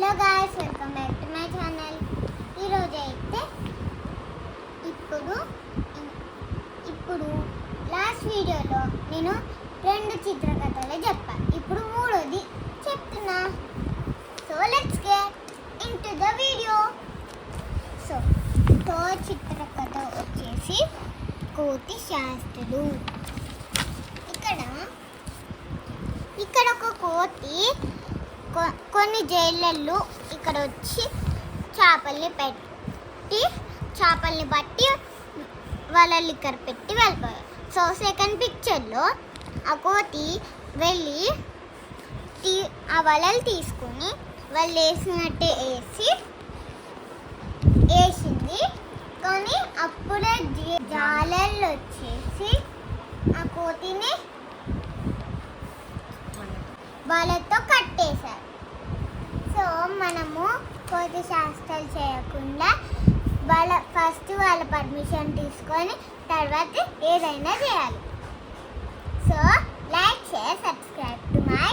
Hello guys, welcome back to my channel. ఈరోజు అయితే ఇప్పుడు లాస్ట్ వీడియోలో నేను 2 చిత్రకథలు చెప్పాను. ఇప్పుడు 3వది చెప్తున్నా. So let's get into the video. So చిత్రకథ వచ్చేసి కోతి శాస్త్రులు. ఇక్కడ ఒక కోతి కొన్ని జైళ్ళల్లో ఇక్కడ వచ్చి చేపల్ని బట్టి వలలు ఇక్కడ పెట్టి వెళ్ళిపోయారు. సో సెకండ్ పిక్చర్లో ఆ కోతి వెళ్ళి ఆ వలలు తీసుకుని వాళ్ళు వేసినట్టే వేసింది. కానీ అప్పుడే జాలర్లు వచ్చేసి ఆ కోతిని వాళ్ళతో కట్టేశారు. సో మనము కోతి శాస్త్రాలు చేయకుండా ఫస్ట్ వాళ్ళ పర్మిషన్ తీసుకొని తర్వాత ఏదైనా చేయాలి. So like, share, subscribe to my